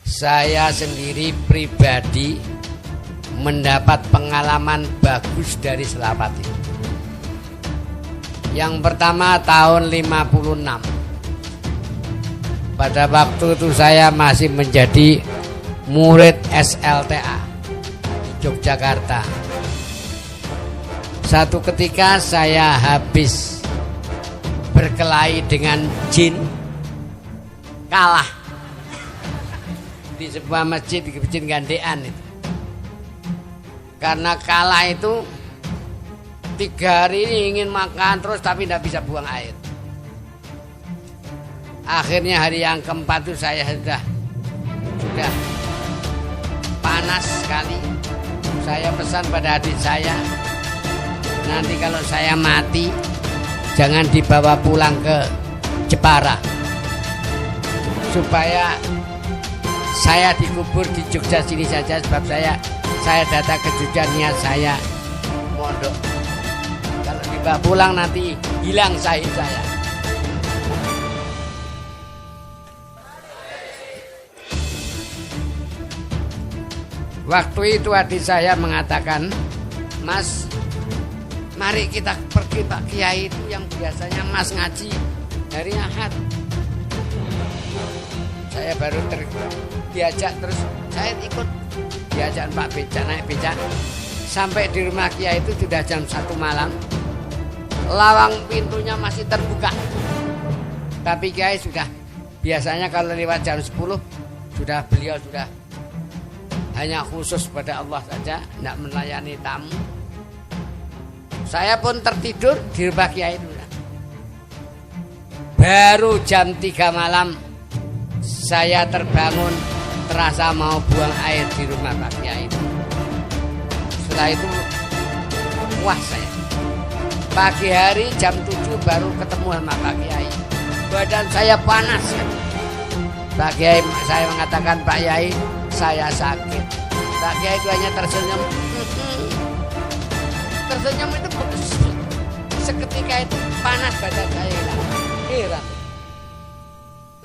Saya sendiri pribadi mendapat pengalaman bagus dari selawat ini. Yang pertama tahun 56. Pada waktu itu saya masih menjadi murid SLTA di Yogyakarta. Satu ketika saya habis berkelahi dengan jin, kalah di sebuah masjid di Masjid Gandean itu. Karena kalah itu 3 hari ini ingin makan terus tapi tidak bisa buang air. Akhirnya hari yang keempat itu saya sudah panas sekali. Saya pesan pada adik saya, nanti kalau saya mati jangan dibawa pulang ke Jepara, supaya saya dikubur di Jogja sini saja, sebab saya datang ke Jogja niat saya mondok. Kalau dibawa pulang nanti hilang sahih saya. Waktu itu adik saya mengatakan, Mas, mari kita pergi Pak Kiai itu yang biasanya Mas ngaji hari Ahad. Saya baru diajak, terus saya ikut, diajak Pak Beca, naik beca sampai di rumah Kiai itu sudah jam 1 malam. Lawang pintunya masih terbuka, tapi Kiai sudah, biasanya kalau lewat jam 10 beliau sudah hanya khusus pada Allah saja, tidak melayani tamu. Saya pun tertidur di rumah Kiai itu. Baru jam 3 malam saya terbangun, terasa mau buang air di rumah Pak Kiai itu. Setelah itu wah, saya pagi hari jam 7 baru ketemu sama Pak Kiai. Badan saya panas. Pak Kiai, saya mengatakan, Pak Kiai, saya sakit. Pak Kiai itu hanya tersenyum. Tersenyum itu seketika itu panas badan saya hilang. Heran.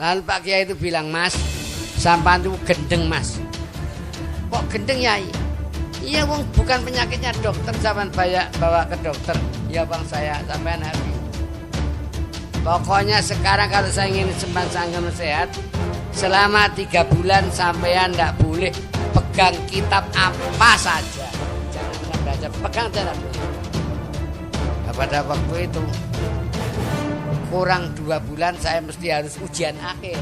Lalu Pak Kiai itu bilang, Mas, sampan itu gendeng, Mas. Kok gendeng, Yai? Iya, wong bukan penyakitnya dokter, sampan bawa ke dokter. Ya bang, saya sampean habis. Pokoknya sekarang kalau saya ingin sampean sehat, selama 3 bulan sampean tidak boleh pegang kitab apa saja. Jangan pernah baca, pegang tidak boleh. Nah, pada waktu itu kurang 2 bulan saya mesti harus ujian akhir.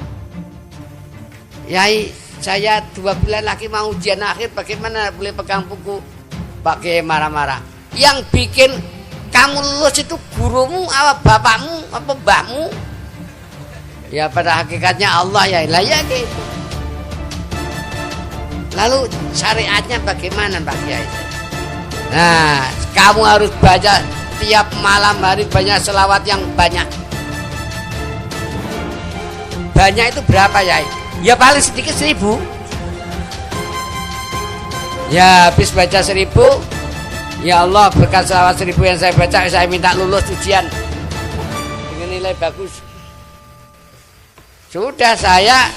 Yai, saya 2 bulan lagi mau ujian akhir, bagaimana boleh pegang buku? Pak Kiai marah-marah. Yang bikin kamu lulus itu gurumu, apa bapakmu, apa mbahmu? Ya pada hakikatnya Allah, ya lah ya gitu. Lalu syariatnya bagaimana Pak Kiai? Nah, kamu harus baca tiap malam hari banyak selawat yang banyak. Banyak itu berapa ya? Ya paling sedikit 1000. Ya habis baca 1000, ya Allah berkat selawat 1000 yang saya baca, saya minta lulus ujian dengan nilai bagus. Sudah, saya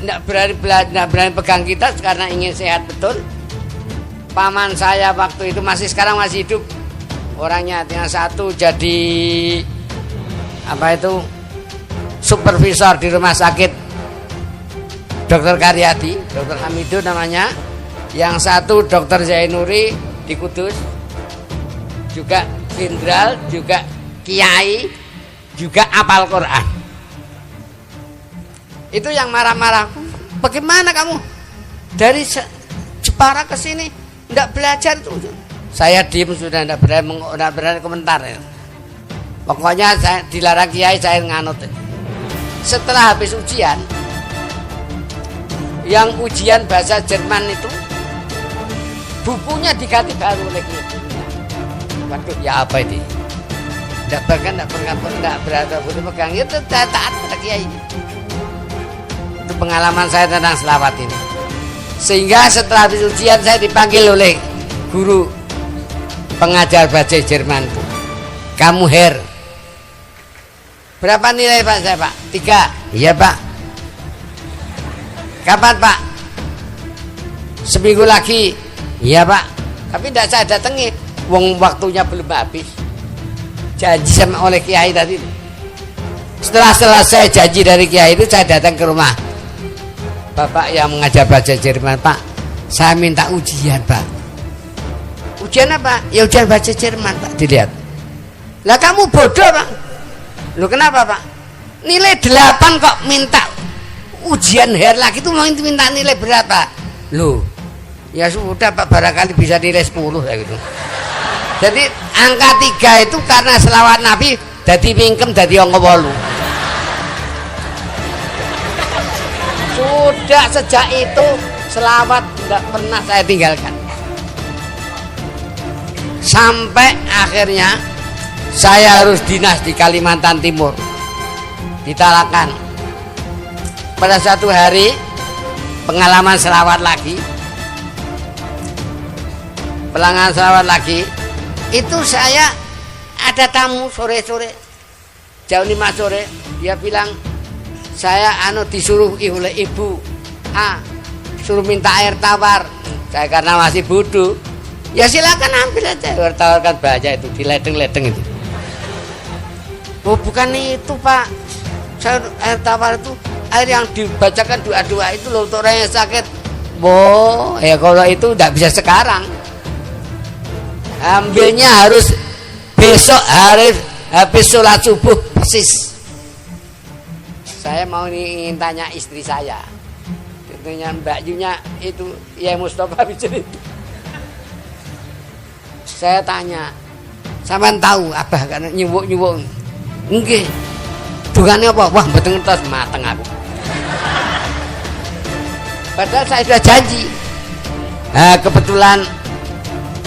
tidak berani pegang kitab karena ingin sehat betul. Paman saya waktu itu sekarang masih hidup orangnya, yang satu jadi supervisor di rumah sakit Dr. Karyadi, Dr. Hamidun namanya. Yang satu Dr. Zainuri di Kudus, juga jenderal, juga kiai, juga hafal Quran. Itu yang marah-marah, bagaimana kamu dari Jepara ke sini tidak belajar itu? Saya diem sudah, tidak berani komentar. Pokoknya saya dilarang kiai, saya nganut. Setelah habis ujian, yang ujian bahasa Jerman itu bukunya diganti baru oleh kiai. Waduh, ya apa ini? Tidak berada boleh pegang, itu taat pada kiai. Itu pengalaman saya tentang selawat ini. Sehingga setelah habis ujian saya dipanggil oleh guru pengajar bahasa Jerman itu. Kamu Her, berapa nilai Pak? Saya Pak 3. Iya Pak. Kapan Pak? Seminggu lagi. Iya Pak. Tapi tidak saya datangi. Wong waktunya belum habis. Janji sama oleh Kiai tadi. Setelah selesai janji dari Kiai itu, saya datang ke rumah Bapak yang mengajar bahasa Jerman. Pak, saya minta ujian Pak. Ujian apa? Ya ujian bahasa Jerman Pak. Dilihat. Lah kamu bodoh Pak. Loh kenapa Pak? Nilai 8 kok minta ujian hari lagi itu mau minta nilai berapa? Loh, ya sudah Pak, barangkali bisa nilai 10 kayak gitu. Jadi angka 3 itu karena selawat Nabi dadi mingkem dadi angka 8. Sudah sejak itu selawat tidak pernah saya tinggalkan. Sampai akhirnya saya harus dinas di Kalimantan Timur, di Tarakan. Pada satu hari pengalaman selawat lagi, itu saya ada tamu sore-sore, jam 5 sore, dia bilang saya disuruh oleh Ibu A, suruh minta air tawar. Saya karena masih bodoh, ya silakan ambil aja. Air tawar kan banyak itu, di ledeng-ledeng itu. Oh bukan itu Pak, saya air tawar itu air yang dibacakan doa-doa itu loh untuk orang yang sakit. Oh ya kalau itu tidak bisa sekarang, ambilnya harus besok hari habis sholat subuh persis. Saya mau ingin tanya istri saya, tentunya Mbak Yunya itu ya Mustafa Bijen itu. Saya tanya, sampean tahu apa karena nyuwuk nggih. Dungane apa? Wah, mboten ngertos, mateng aku. Padahal saya sudah janji. Nah, kebetulan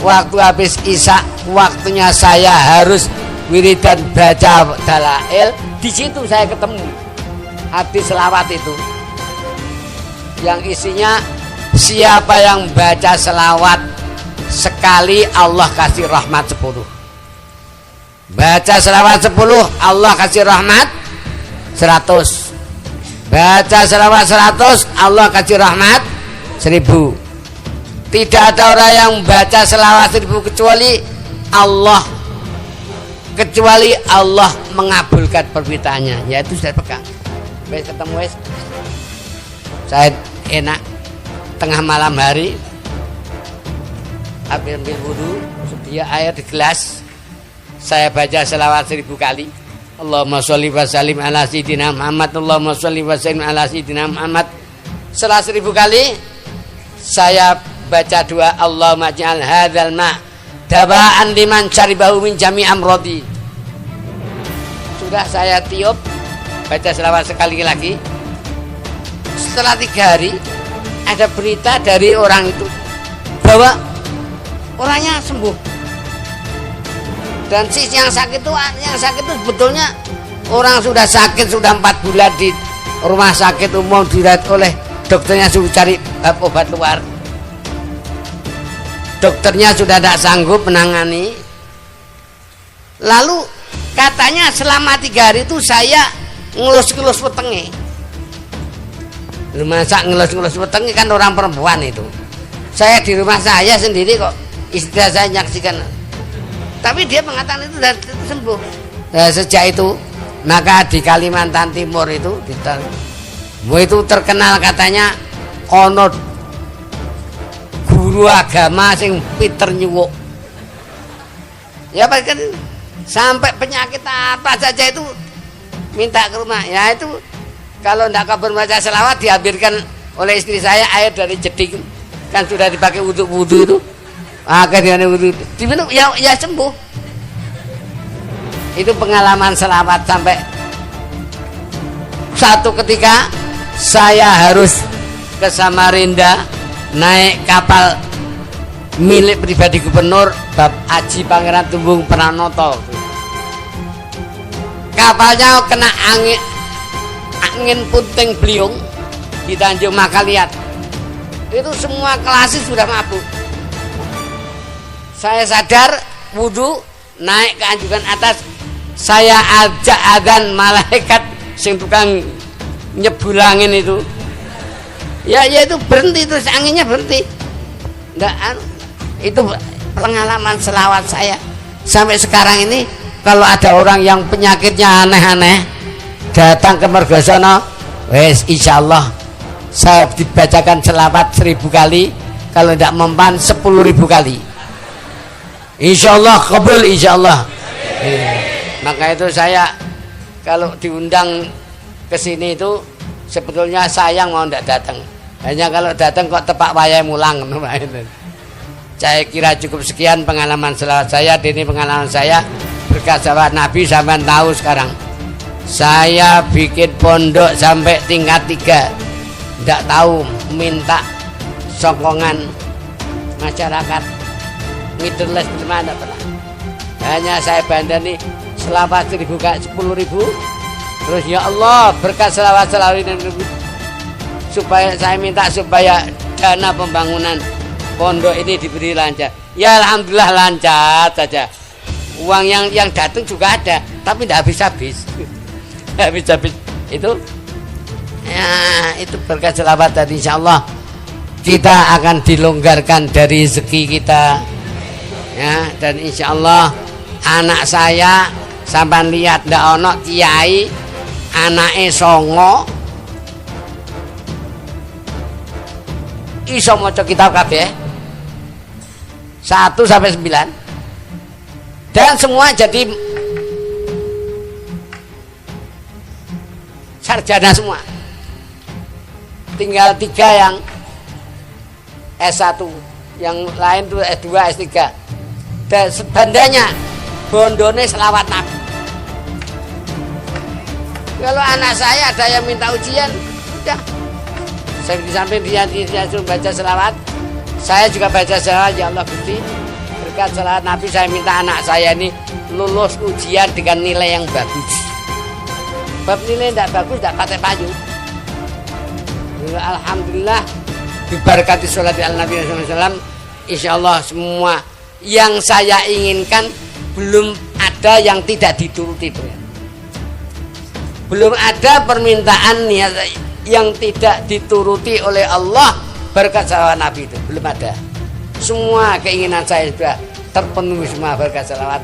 waktu habis Isya, waktunya saya harus wiridan baca dalail. Di situ saya ketemu hadis selawat itu, yang isinya siapa yang baca selawat sekali Allah kasih rahmat 10. Baca selawat 10 Allah kasih rahmat 100. Baca selawat 100 Allah kasih rahmat 1000. Tidak ada orang yang baca selawat 1000 kecuali Allah mengabulkan permintaannya. Yaitu saya pegang. Wes ketemu wes. Saya enak tengah malam hari ambil wudu, sedia air di gelas, saya baca selawat 1000 kali. Allahumma sholli wa sallim ala sayyidina Muhammad, Allahumma sholli wa sallim ala sayyidina Muhammad. Setelah 1000 kali saya baca doa, Allahumma ja'al hadzal ma' dawa'an liman syaribahu min jami' amrodi. Sudah saya tiup, baca selawat sekali lagi. Setelah 3 hari ada berita dari orang itu bahwa orangnya sembuh. Dan yang sakit itu sebetulnya orang sudah sakit sudah 4 bulan di rumah sakit umum, dirawat oleh dokternya, suruh cari obat luar. Dokternya sudah tidak sanggup menangani. Lalu katanya selama 3 hari itu saya ngelus-ngelus wetenge. Masa ngelus-ngelus wetenge kan orang perempuan itu. Saya di rumah saya sendiri kok, istri saya menyaksikan. Tapi dia mengatakan itu sudah sembuh. Nah, sejak itu maka di Kalimantan Timur itu terkenal katanya ono guru agama sing pinter nyuwuk. Ya kan sampai penyakit apa saja itu minta ke rumah. Ya itu kalau tidak kabar baca selawat diambilkan oleh istri saya air dari jeding, kan sudah dipakai wudhu itu. Akhirnya wudhu diminum ya sembuh. Itu pengalaman selawat. Sampai satu ketika saya harus ke Samarinda naik kapal milik pribadi gubernur Bab Haji Pangeran Tumbung Pranoto. Kapalnya kena angin puting beliung di Tanjung Makaliat. Itu semua kelas sudah mabuk. Saya sadar, wudhu, naik ke anjungan atas, saya ajak adzan malaikat sing tukang nyebulangin itu. Ya itu berhenti, terus anginnya berhenti. Nggak, itu pengalaman selawat saya sampai sekarang ini. Kalau ada orang yang penyakitnya aneh-aneh datang ke Mergosono, wes insyaallah saya dibacakan selawat 1000 kali, kalau tidak mempan 10.000 kali, insyaallah kabul insyaallah. Maka itu saya kalau diundang ke sini itu sebetulnya sayang mau tidak datang, hanya kalau datang kok tepak wayai mulang. Saya kira cukup sekian pengalaman selawat saya. Ini pengalaman saya berkat selawat Nabi. Sampai tahu sekarang saya bikin pondok sampai tingkat 3, tidak tahu minta sokongan masyarakat ngidurles gimana pernah. Hanya saya bandani selawat 10.000 terus ya Allah berkat selawat ini supaya saya minta supaya dana pembangunan pondok ini diberi lancar. Ya alhamdulillah lancar saja. Uang yang datang juga ada, tapi tidak habis-habis. Habis-habis itu ya itu berkat selawat tadi. Insyaallah kita akan dilonggarkan dari rezeki kita ya, dan insyaallah anak saya sampai lihat ndak ono kiai anake songo iso maca kitab kabeh 1 sampai 9 dan semua jadi sarjana semua. Tinggal 3 yang S1, yang lain tuh S2, S3. Dan sebandanya bondone selawat Nabi. Kalau anak saya ada yang minta ujian, udah. Saya di samping dia suruh baca selawat, saya juga baca selawat. Ya Allah Gusti, berkat selawat Nabi saya minta anak saya ini lulus ujian dengan nilai yang bagus. Bab nilai tidak bagus tidak pakai payu. Alhamdulillah diberkati sholat al-Nabi SAW. Insya Allah semua yang saya inginkan belum ada yang tidak dituruti. Belum ada permintaan yang tidak dituruti oleh Allah berkat salawat Nabi itu, belum ada. Semua keinginan saya sudah terpenuhi semua berkat salawat